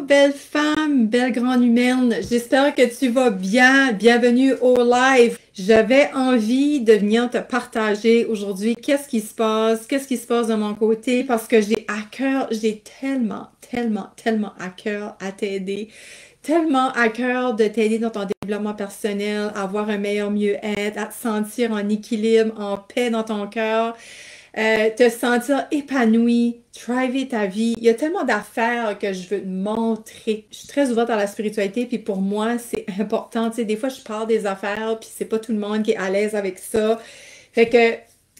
belle femme, belle grande humaine. J'espère que tu vas bien. Bienvenue au live. J'avais envie de venir te partager aujourd'hui qu'est-ce qui se passe, de mon côté parce que j'ai à cœur, j'ai tellement à cœur à t'aider. Tellement à cœur de t'aider dans ton développement personnel, à avoir un meilleur mieux-être, à te sentir en équilibre, en paix dans ton cœur. Te sentir épanoui, thriver ta vie. Il y a tellement d'affaires que je veux te montrer. Je suis très ouverte à la spiritualité, puis pour moi, c'est important. Tu sais, des fois, je parle des affaires, puis c'est pas tout le monde qui est à l'aise avec ça. Fait que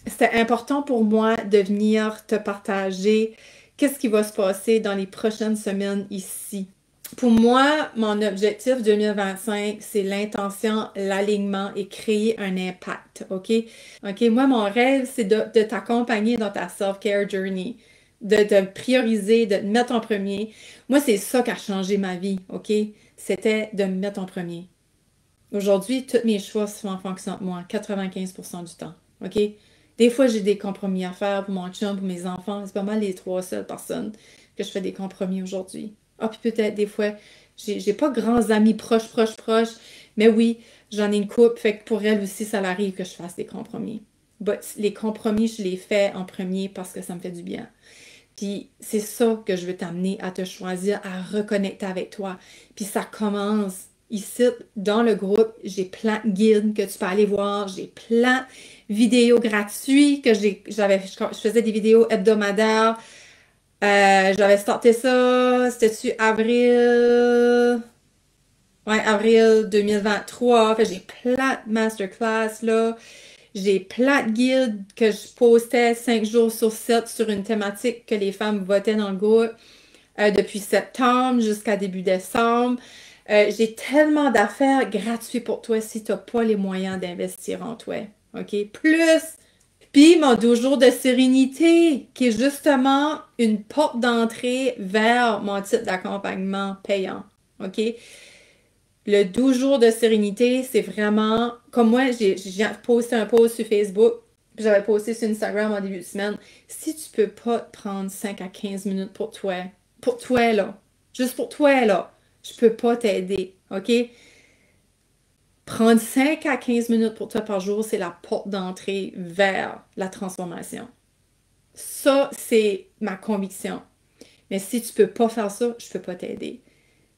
c'était important pour moi de venir te partager qu'est-ce qui va se passer dans les prochaines semaines ici. Pour moi, mon objectif 2025, c'est l'intention, l'alignement et créer un impact, OK? OK, moi, mon rêve, c'est de t'accompagner dans ta self-care journey, de te prioriser, de te mettre en premier. Moi, c'est ça qui a changé ma vie, OK? C'était de me mettre en premier. Aujourd'hui, tous mes choix sont en fonction de moi, 95% du temps, OK? Des fois, j'ai des compromis à faire pour mon chum, pour mes enfants. C'est pas mal les trois seules personnes que je fais des compromis aujourd'hui. Ah, puis peut-être des fois, j'ai pas grands amis proches, mais oui, j'en ai une couple, fait que pour elle aussi, ça arrive que je fasse des compromis. But les compromis, je les fais en premier parce que ça me fait du bien. Puis c'est ça que je veux t'amener à te choisir, à reconnecter avec toi. Puis ça commence ici, dans le groupe, j'ai plein de guides que tu peux aller voir, j'ai plein de vidéos gratuites que je faisais des vidéos hebdomadaires. J'avais starté ça, c'était-tu avril? Ouais, avril 2023. Fait, j'ai plein de masterclass là. J'ai plein de guides que je postais 5 jours sur 7 sur une thématique que les femmes votaient dans le groupe depuis septembre jusqu'à début décembre. J'ai tellement d'affaires gratuites pour toi si tu n'as pas les moyens d'investir en toi. OK? Puis mon 12 jours de sérénité, qui est justement une porte d'entrée vers mon titre d'accompagnement payant. OK? Le 12 jours de sérénité, c'est vraiment... Comme moi, j'ai posté un post sur Facebook, puis j'avais posté sur Instagram en début de semaine. Si tu peux pas te prendre 5 à 15 minutes pour toi là, juste pour toi là, je peux pas t'aider, OK? Prendre 5 à 15 minutes pour toi par jour, c'est la porte d'entrée vers la transformation. Ça, c'est ma conviction. Mais si tu peux pas faire ça, je peux pas t'aider.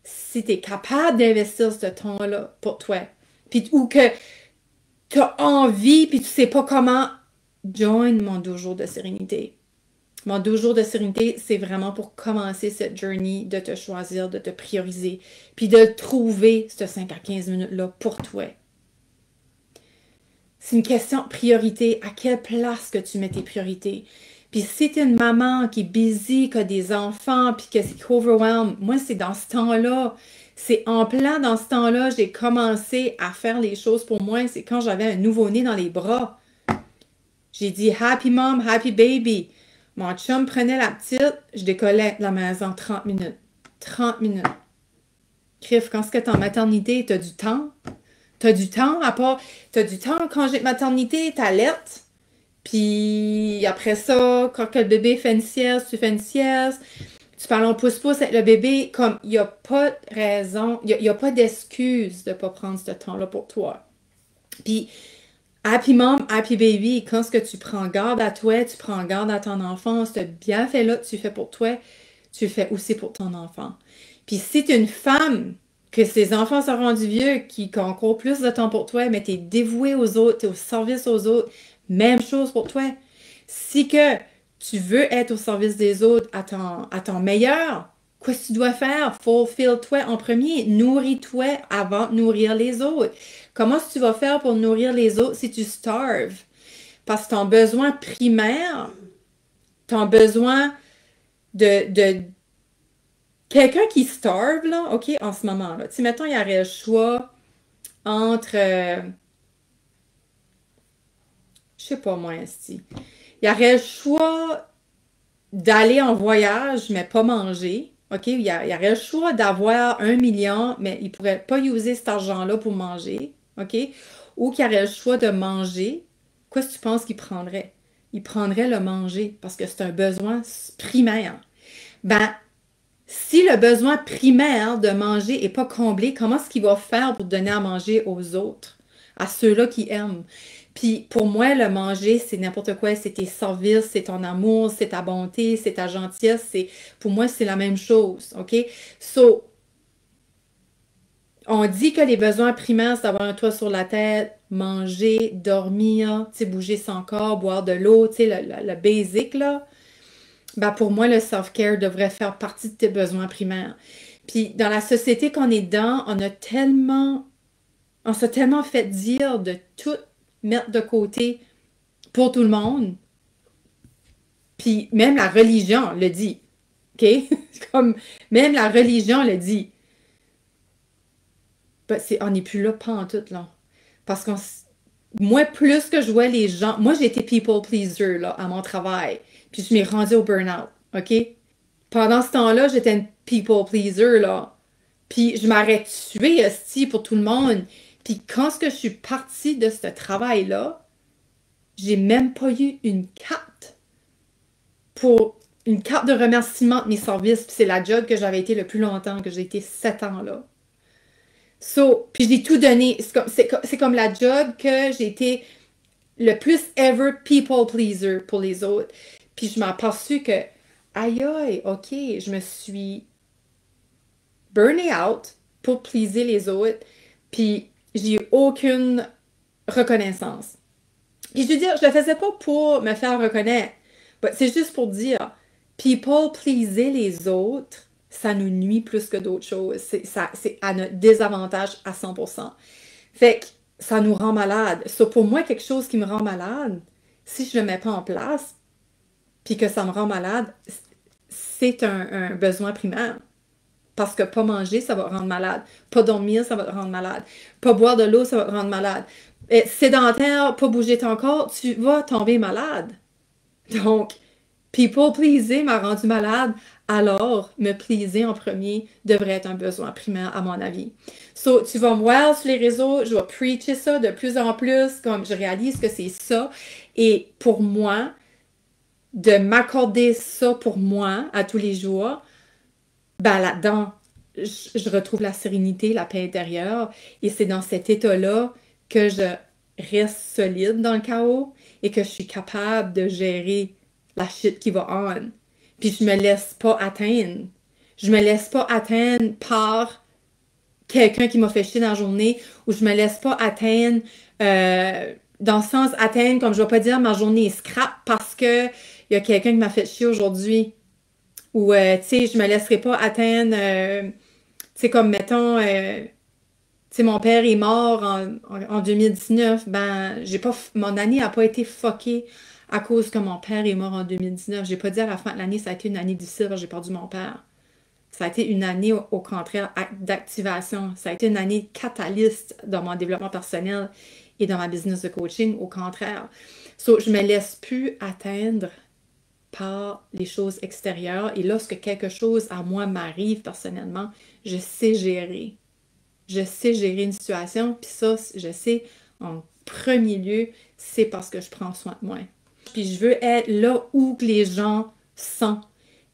Si tu es capable d'investir ce temps-là pour toi, puis ou que tu as envie, puis tu sais pas comment, join mon 12 jours de sérénité. Mon 12 jours de sérénité, c'est vraiment pour commencer cette journey de te choisir, de te prioriser, puis de trouver ce 5 à 15 minutes-là pour toi. C'est une question de priorité. À quelle place que tu mets tes priorités? Puis si t'es une maman qui est busy, qui a des enfants, puis qui est overwhelmed, moi, c'est dans ce temps-là. C'est en plein dans ce temps-là, j'ai commencé à faire les choses pour moi. C'est quand j'avais un nouveau-né dans les bras. J'ai dit « Happy mom, happy baby ». Mon chum prenait la petite, je décollais de la maison 30 minutes. 30 minutes. Criff, quand c'est que t'es en maternité, t'as du temps. T'as du temps, à part... T'as du temps en congé de maternité, t'allaites. Puis après ça, quand que le bébé fait une sieste, tu fais une sieste. Tu parles en pouce-pouce avec le bébé. Comme, il n'y a pas de raison, il n'y a pas d'excuse de ne pas prendre ce temps-là pour toi. Puis, happy mom, happy baby, quand ce que tu prends garde à toi, tu prends garde à ton enfant, ce bienfait-là que tu fais pour toi, tu le fais aussi pour ton enfant. Puis si tu es une femme, que ses enfants sont rendus vieux, qui ont encore plus de temps pour toi, mais tu es dévouée aux autres, tu es au service aux autres, même chose pour toi. Si que tu veux être au service des autres à ton meilleur, qu'est-ce que tu dois faire? Fulfill-toi en premier. Nourris-toi avant de nourrir les autres. Comment est-ce que tu vas faire pour nourrir les autres si tu starves? Parce que ton besoin primaire, ton besoin de quelqu'un qui starve, là, OK, en ce moment-là. Tu sais, mettons, il y aurait le choix entre... je sais pas moi, ici. Il y aurait le choix d'aller en voyage, mais pas manger. OK? Il y aurait le choix d'avoir 1 million, mais il ne pourrait pas utiliser cet argent-là pour manger. OK? Ou qu'il y aurait le choix de manger. Qu'est-ce que tu penses qu'il prendrait? Il prendrait le manger parce que c'est un besoin primaire. Ben, Si le besoin primaire de manger n'est pas comblé, comment est-ce qu'il va faire pour donner à manger aux autres, à ceux-là qui aiment? Puis pour moi, le manger, c'est n'importe quoi, c'est tes services, c'est ton amour, c'est ta bonté, c'est ta gentillesse, pour moi, c'est la même chose, OK? So, on dit que les besoins primaires, c'est avoir un toit sur la tête, manger, dormir, tu sais, bouger son corps, boire de l'eau, tu sais, le basic, là. Ben pour moi, le self-care devrait faire partie de tes besoins primaires. Puis dans la société qu'on est dans, on s'est tellement fait dire de tout mettre de côté pour tout le monde. Puis même la religion le dit. OK? Comme même la religion le dit. Ben, on n'est plus là pantoute, là. Parce qu'on moi, plus que je vois les gens, moi j'ai été people pleaser là, à mon travail. Puis je m'ai rendue au burn-out. OK? Pendant ce temps-là, j'étais une people pleaser, là. Puis je m'aurais tuée, esti, pour tout le monde. Puis quand je suis partie de ce travail-là, j'ai même pas eu une carte de remerciement de mes services. Puis c'est la job que j'avais été le plus longtemps, que j'ai été 7 ans, là. So, puis j'ai tout donné. C'est comme la job que j'ai été le plus ever people pleaser pour les autres. Puis je m'en aperçu que, aïe aïe, ok, je me suis burné out pour pleaser les autres, puis j'ai eu aucune reconnaissance. Puis je veux dire, je le faisais pas pour me faire reconnaître, c'est juste pour dire, people pleaser les autres, ça nous nuit plus que d'autres choses. C'est à notre désavantage à 100%. Fait que ça nous rend malade. Pour moi, quelque chose qui me rend malade, si je le mets pas en place, puis que ça me rend malade, c'est un besoin primaire. Parce que pas manger, ça va te rendre malade. Pas dormir, ça va te rendre malade. Pas boire de l'eau, ça va te rendre malade. Sédentaire, pas bouger ton corps, tu vas tomber malade. Donc, people pleaser m'a rendu malade, alors me pleaser en premier devrait être un besoin primaire à mon avis. So, tu vas me voir sur les réseaux, je vais preacher ça de plus en plus, comme je réalise que c'est ça. Et pour moi, de m'accorder ça pour moi à tous les jours, ben là-dedans, je retrouve la sérénité, la paix intérieure, et c'est dans cet état-là que je reste solide dans le chaos et que je suis capable de gérer la shit qui va on. Puis je me laisse pas atteindre. Je me laisse pas atteindre par quelqu'un qui m'a fait chier dans la journée, ou je me laisse pas atteindre dans le sens atteindre, comme je vais pas dire ma journée est scrap parce que il y a quelqu'un qui m'a fait chier aujourd'hui. Ou, tu sais, je me laisserai pas atteindre, tu sais, comme, mettons, tu sais, mon père est mort en 2019, ben, mon année a pas été fuckée à cause que mon père est mort en 2019. J'ai pas dit à la fin de l'année, ça a été une année difficile, j'ai perdu mon père. Ça a été une année, au contraire, d'activation. Ça a été une année catalyste dans mon développement personnel et dans ma business de coaching, au contraire. So, je me laisse plus atteindre par les choses extérieures. Et lorsque quelque chose à moi m'arrive personnellement, je sais gérer. Je sais gérer une situation. Puis ça, je sais, en premier lieu, c'est parce que je prends soin de moi. Puis je veux être là où les gens sont.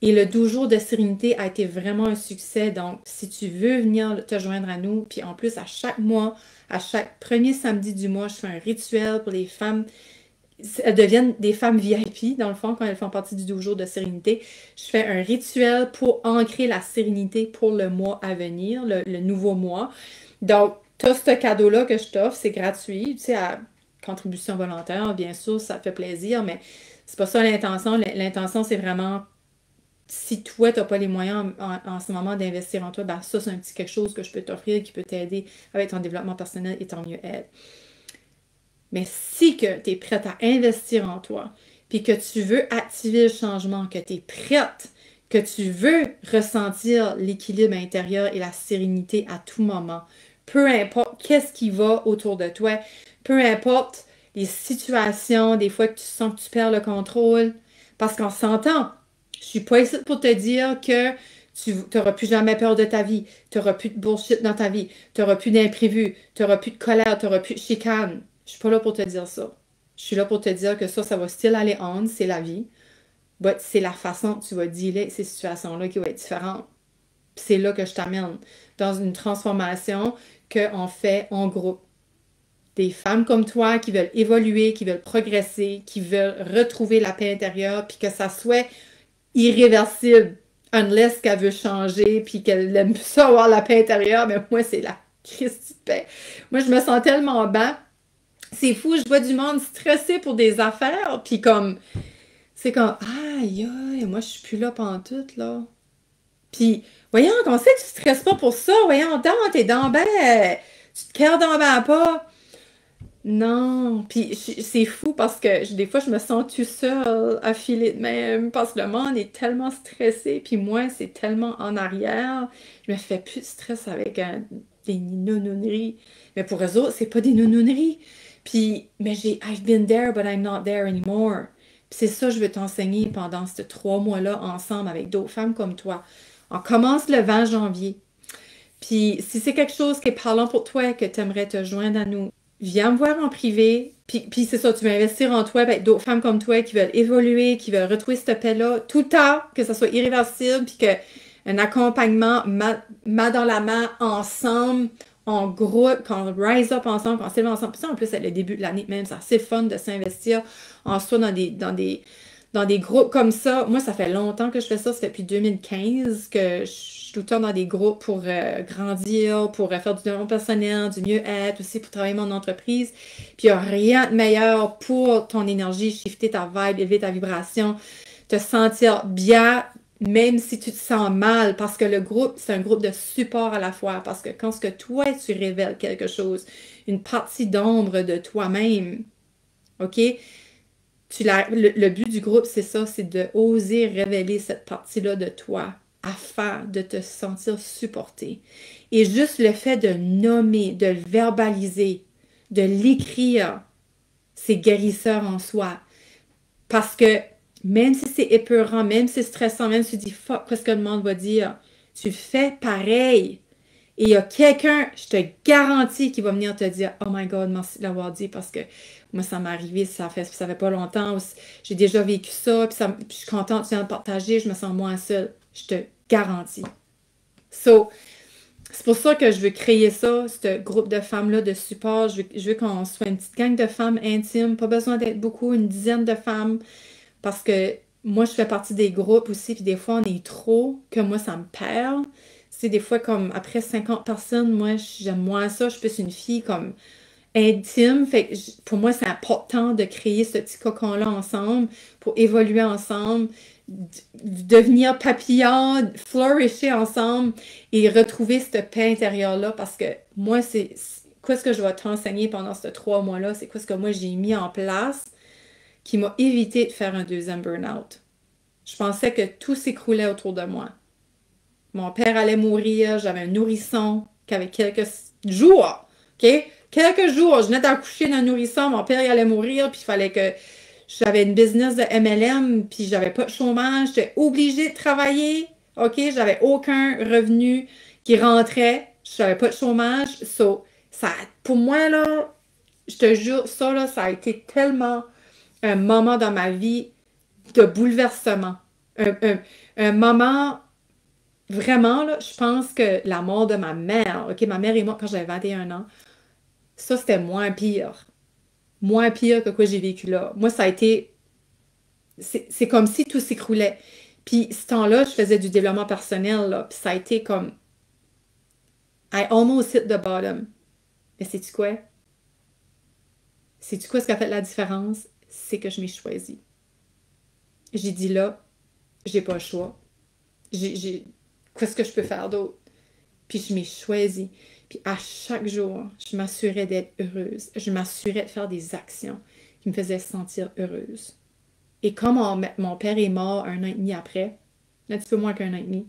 Et le 12 jours de sérénité a été vraiment un succès. Donc, si tu veux venir te joindre à nous, puis en plus, à chaque mois, à chaque premier samedi du mois, je fais un rituel pour les femmes. Elles deviennent des femmes VIP, dans le fond, quand elles font partie du 12 jours de sérénité. Je fais un rituel pour ancrer la sérénité pour le mois à venir, le nouveau mois. Donc, tu as ce cadeau-là que je t'offre, c'est gratuit, tu sais, à contribution volontaire, bien sûr, ça te fait plaisir, mais c'est pas ça l'intention. L'intention, c'est vraiment, si toi, tu n'as pas les moyens en ce moment d'investir en toi, ben ça, c'est un petit quelque chose que je peux t'offrir qui peut t'aider avec ton développement personnel et ton mieux-être. Mais si que tu es prête à investir en toi, puis que tu veux activer le changement, que tu es prête, que tu veux ressentir l'équilibre intérieur et la sérénité à tout moment, peu importe qu'est-ce qui va autour de toi, peu importe les situations, des fois que tu sens que tu perds le contrôle, parce qu'on s'entend. Je suis pas ici pour te dire que tu n'auras plus jamais peur de ta vie, tu n'auras plus de bullshit dans ta vie, tu n'auras plus d'imprévus, tu n'auras plus de colère, tu n'auras plus de chicane. Je suis pas là pour te dire ça. Je suis là pour te dire que ça va still aller on, c'est la vie. Mais c'est la façon que tu vas dealer ces situations-là qui va être différente. Puis c'est là que je t'amène, dans une transformation qu'on fait en groupe. Des femmes comme toi qui veulent évoluer, qui veulent progresser, qui veulent retrouver la paix intérieure, puis que ça soit irréversible, unless qu'elle veut changer, puis qu'elle aime ça avoir la paix intérieure, mais moi, c'est la Christie de paix. Moi, je me sens tellement bas. C'est fou, je vois du monde stressé pour des affaires, puis comme, c'est comme, aïe, aïe, moi, je suis plus là pantoute, là. Puis, voyons, comment c'est que tu stresses pas pour ça? Voyons, t'es dans ben, tu te cœurs dans ben pas. Non, puis c'est fou parce que des fois je me sens tout seul à filer de même parce que le monde est tellement stressé puis moi c'est tellement en arrière, je me fais plus de stress avec des nounouneries. Mais pour eux autres, c'est pas des nounouneries. Puis mais I've been there but I'm not there anymore. Puis c'est ça que je veux t'enseigner pendant ces 3 mois-là ensemble avec d'autres femmes comme toi. On commence le 20 janvier. Puis si c'est quelque chose qui est parlant pour toi, que tu aimerais te joindre à nous, viens me voir en privé. Puis c'est ça, tu vas investir en toi, ben, d'autres femmes comme toi qui veulent évoluer, qui veulent retrouver cette paix-là, tout le temps, que ça soit irréversible, puis qu'un accompagnement main dans la main, ensemble, en groupe, qu'on rise up ensemble, qu'on s'élève ensemble. Puis ça, en plus, c'est le début de l'année même, c'est assez fun de s'investir en soi dans des groupes comme ça. Moi, ça fait longtemps que je fais ça. Ça fait depuis 2015 que je suis tout le temps dans des groupes pour grandir, pour faire du développement personnel, du mieux-être, aussi pour travailler mon entreprise. Puis il n'y a rien de meilleur pour ton énergie, shifter ta vibe, élever ta vibration, te sentir bien, même si tu te sens mal, parce que le groupe, c'est un groupe de support à la fois. Parce que quand ce que toi, tu révèles quelque chose, une partie d'ombre de toi-même, OK? Le but du groupe, c'est ça, c'est de oser révéler cette partie-là de toi afin de te sentir supporté. Et juste le fait de nommer, de le verbaliser, de l'écrire, c'est guérisseur en soi. Parce que même si c'est épeurant, même si c'est stressant, même si tu dis fuck, qu'est-ce que le monde va dire, tu fais pareil. Et il y a quelqu'un, je te garantis, qui va venir te dire oh my God, merci de l'avoir dit parce que moi, ça m'est arrivé, ça fait pas longtemps, j'ai déjà vécu ça, puis je suis contente de le partager, je me sens moins seule. Je te garantis. So, c'est pour ça que je veux créer ça, ce groupe de femmes-là de support. Je veux qu'on soit une petite gang de femmes intimes, pas besoin d'être beaucoup, une dizaine de femmes, parce que moi, je fais partie des groupes aussi, puis des fois, on est trop, que moi, ça me perd. C'est des fois comme après 50 personnes, moi, j'aime moins ça. Je suis plus une fille comme intime. Fait que pour moi, c'est important de créer ce petit cocon-là ensemble pour évoluer ensemble, devenir papillon, flourisher ensemble et retrouver cette paix intérieure-là parce que moi, c'est quoi ce que je vais t'enseigner pendant ces 3 mois-là? C'est quoi ce que moi j'ai mis en place qui m'a évité de faire un deuxième burn-out. Je pensais que tout s'écroulait autour de moi. Mon père allait mourir, j'avais un nourrisson qui avait quelques jours, OK? Quelques jours, je venais d'accoucher d'un nourrisson, mon père il allait mourir, puis il fallait que j'avais une business de MLM, puis j'avais pas de chômage, j'étais obligée de travailler, OK? J'avais aucun revenu qui rentrait, j'avais pas de chômage, so, ça, pour moi, là, je te jure, ça, là, ça a été tellement un moment dans ma vie de bouleversement. Un moment, vraiment, là, je pense que la mort de ma mère, OK, ma mère est morte quand j'avais 21 ans, ça, c'était moins pire. Moins pire que quoi j'ai vécu là. Moi, ça a été... C'est comme si tout s'écroulait. Puis, ce temps-là, je faisais du développement personnel, là, puis ça a été comme... I almost hit the bottom. Mais sais-tu quoi? Sais-tu quoi ce qui a fait la différence? C'est que je m'ai choisie. J'ai dit là, j'ai pas le choix. Qu'est-ce que je peux faire d'autre? Puis je m'ai choisie. Puis à chaque jour, je m'assurais d'être heureuse. Je m'assurais de faire des actions qui me faisaient sentir heureuse. Et comme mon père est mort 1 an et demi après, un petit peu moins qu'1 an et demi,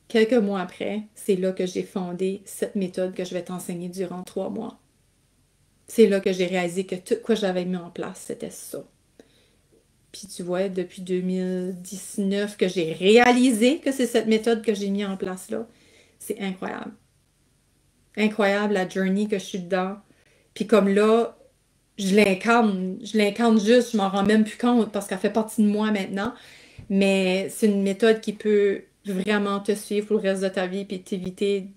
quelques mois après, c'est là que j'ai fondé cette méthode que je vais t'enseigner durant 3 mois. C'est là que j'ai réalisé que tout quoi j'avais mis en place, c'était ça. Puis tu vois, depuis 2019 que j'ai réalisé que c'est cette méthode que j'ai mis en place là, c'est incroyable. Incroyable la journey que je suis dedans. Puis comme là, je l'incarne juste, je m'en rends même plus compte parce qu'elle fait partie de moi maintenant. Mais c'est une méthode qui peut vraiment te suivre pour le reste de ta vie puis t'éviter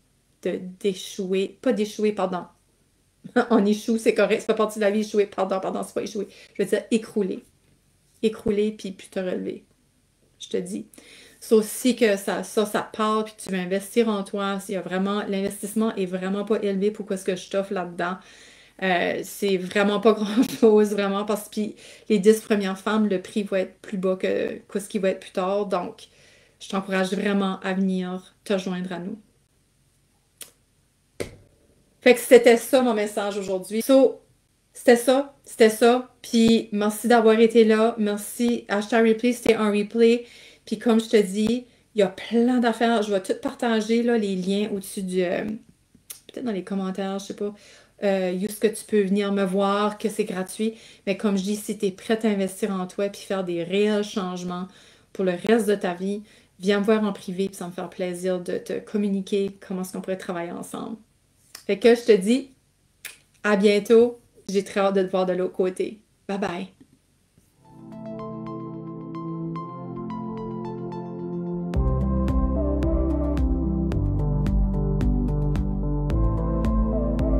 d'échouer. Pas d'échouer, pardon. On échoue, c'est correct, ça fait partie de la vie, échouer, pardon, c'est pas échouer. Je veux dire écrouler. Écrouler puis te relever. Je te dis. C'est aussi que ça part, puis tu veux investir en toi. S'il y a vraiment, l'investissement est vraiment pas élevé pour ce que je t'offre là-dedans. C'est vraiment pas grand-chose, vraiment, parce que les 10 premières femmes, le prix va être plus bas que ce qui va être plus tard. Donc, je t'encourage vraiment à venir te joindre à nous. Fait que c'était ça mon message aujourd'hui. C'était ça. Puis merci d'avoir été là. Merci. #replay, c'était un replay. Puis comme je te dis, il y a plein d'affaires. Je vais tout partager, là, les liens au-dessus du... peut-être dans les commentaires, je sais pas. Juste que tu peux venir me voir, que c'est gratuit. Mais comme je dis, si tu es prête à investir en toi puis faire des réels changements pour le reste de ta vie, viens me voir en privé puis ça me fait plaisir de te communiquer comment est-ce qu'on pourrait travailler ensemble. Fait que je te dis à bientôt. J'ai très hâte de te voir de l'autre côté. Bye bye!